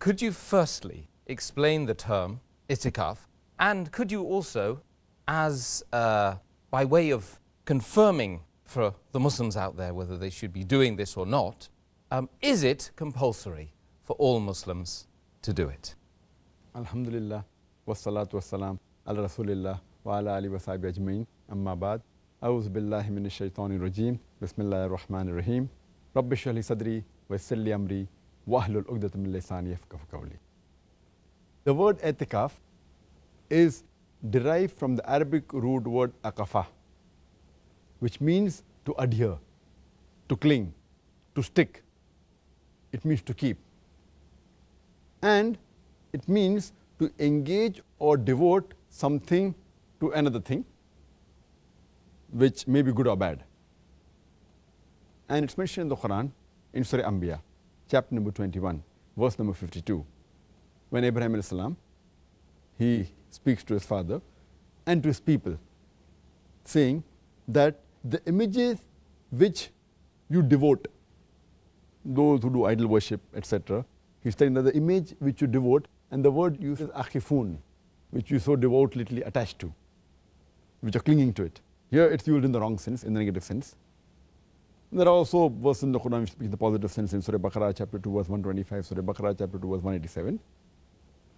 could you firstly explain the term itikaf, and could you also, as by way of confirming for the Muslims out there whether they should be doing this or not, is it compulsory for all Muslims to do it? Alhamdulillah, wassalatu wassalam ala rasulillah wa ala alihi wa sahbihi ajma'in, amma ba'd. A'udhu billahi minash shaitanir rajim, bismillahir rahmanir rahim, rabbi shrah li sadri wa yassir li amri wahlul 'uqdatam min lisani yafqahu qawli. The word itikaf is derived from the Arabic root word akafa, which means to adhere, to cling, to stick. It means to keep. And it means to engage or devote something to another thing, which may be good or bad. And it's mentioned in the Qur'an in Surah Anbiya, chapter number 21, verse number 52, when Abraham alayhi salam, he speaks to his father and to his people, saying that the images which you devote, those who do idol worship, etc., he's telling that the image which you devote, and the word used is akhifun, which you so devotedly attached to, which are clinging to it. Here it's used in the wrong sense, in the negative sense. There are also verses in the Qur'an which speak in the positive sense in Surah Baqarah chapter 2 verse 125, Surah Baqarah chapter 2 verse 187.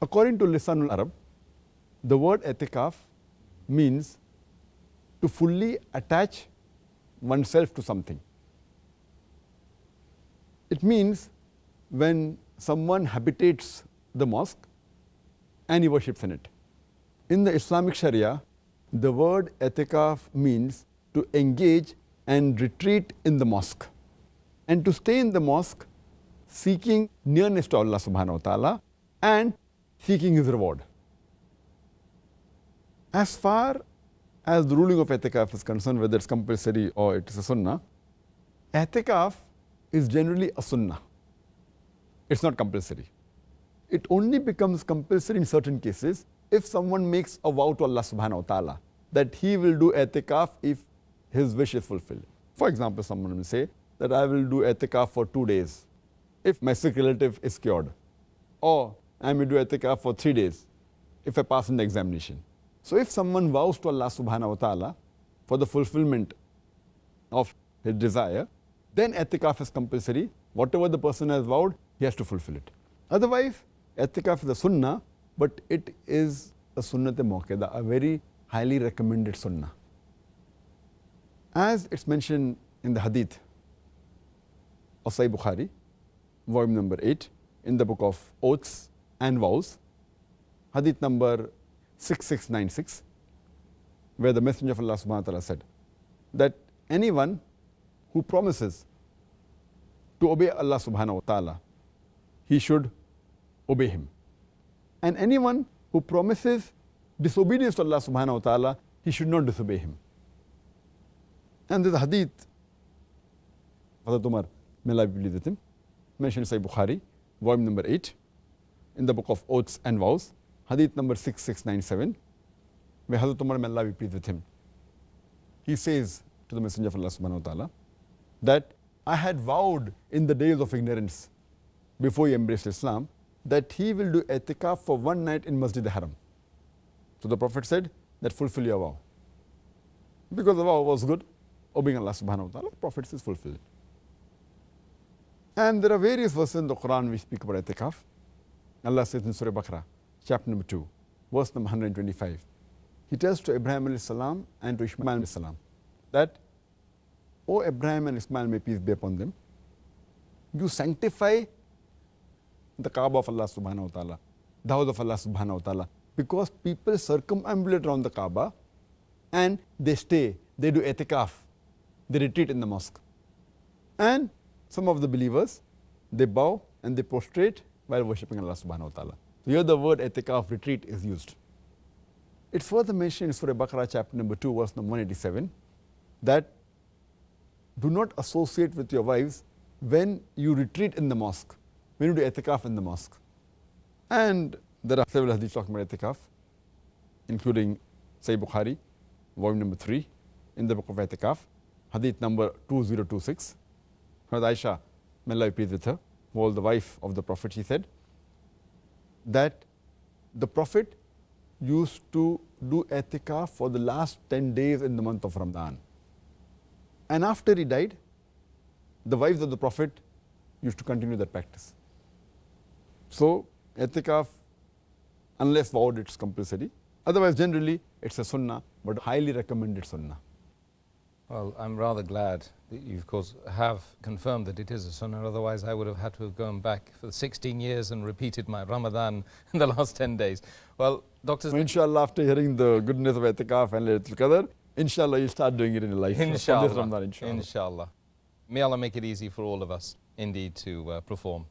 According to Lisanul Arab, the word itikaf means to fully attach oneself to something. It means when someone habitates the mosque and he worships in it. In the Islamic Sharia, the word itikaf means to engage and retreat in the mosque and to stay in the mosque seeking nearness to Allah Subhanahu wa ta'ala and seeking His reward. As far as the ruling of itikaf is concerned, whether it's compulsory or it is a sunnah, itikaf is generally a sunnah. It's not compulsory. It only becomes compulsory in certain cases if someone makes a vow to Allah Subhanahu wa ta'ala that he will do itikaf if his wish is fulfilled. For example, someone will say that I will do itikaf for 2 days if my sick relative is cured, or I may do itikaf for 3 days if I pass in the examination. So if someone vows to Allah Subhanahu wa ta'ala for the fulfillment of his desire, then itikaf is compulsory. Whatever the person has vowed, he has to fulfill it. Otherwise, itikaf is a sunnah, but it is a sunnat-e-muakkada, a very highly recommended sunnah. As it's mentioned in the hadith of Sahih Bukhari, volume number 8, in the book of oaths and vows, hadith number 6696, where the Messenger of Allah Subhanahu wa ta'ala said that anyone who promises to obey Allah Subhanahu wa ta'ala, he should obey Him. And anyone who promises disobedience to Allah Subhanahu wa ta'ala, he should not disobey Him. And there's a hadith, Hazrat Umar, may Allah be pleased with him, mentioned in Sahih Bukhari, volume number 8, in the book of oaths and vows, hadith number 6697, where Hazrat Umar, may Allah be pleased with him, he says to the Messenger of Allah Subhanahu wa ta'ala that I had vowed in the days of ignorance before he embraced Islam that he will do itikaf for 1 night in Masjid al-Haram. So the Prophet said that fulfill your vow. Because the vow was good, obeying Allah Subhanahu wa ta'ala, the Prophet says fulfill it. And there are various verses in the Qur'an which speak about itikaf. Allah says in Surah Baqarah, chapter number 2, verse number 125, He tells to Abraham alayhi salam and to Ishmael alayhi salam that, O Abraham and Ismail, may peace be upon them, you sanctify the Kaaba of Allah Subhanahu wa ta'ala, the house of Allah Subhanahu wa ta'ala, because people circumambulate around the Kaaba and they stay, they do itikaf, they retreat in the mosque. And some of the believers, they bow and they prostrate while worshipping Allah Subhanahu wa ta'ala. So here the word itikaf, retreat, is used. It's further mentioned in Surah Baqarah chapter number 2 verse number 187 that do not associate with your wives when you retreat in the mosque, when you do itikaf in the mosque. And there are several hadiths talking about itikaf, including Sahih Bukhari, volume number 3, in the book of Ietikaaf, hadith number 2026. Hazrat Aisha, may Allah be pleased with her, who was the wife of the Prophet, she said that the Prophet used to do itikaf for the last 10 days in the month of Ramadan. And after he died, the wives of the Prophet used to continue that practice. So itikaf, unless vowed, it's compulsory. Otherwise, generally, it's a sunnah, but highly recommended sunnah. Well, I'm rather glad that you, of course, have confirmed that it is a sunnah. Otherwise, I would have had to have gone back for 16 years and repeated my Ramadan in the last 10 days. Well, doctors... So inshallah, after hearing the goodness of itikaf and Laylatul Qadr, inshallah, you'll start doing it in your life. Inshallah. This Ramadan, inshallah. Inshallah. May Allah make it easy for all of us, indeed, to perform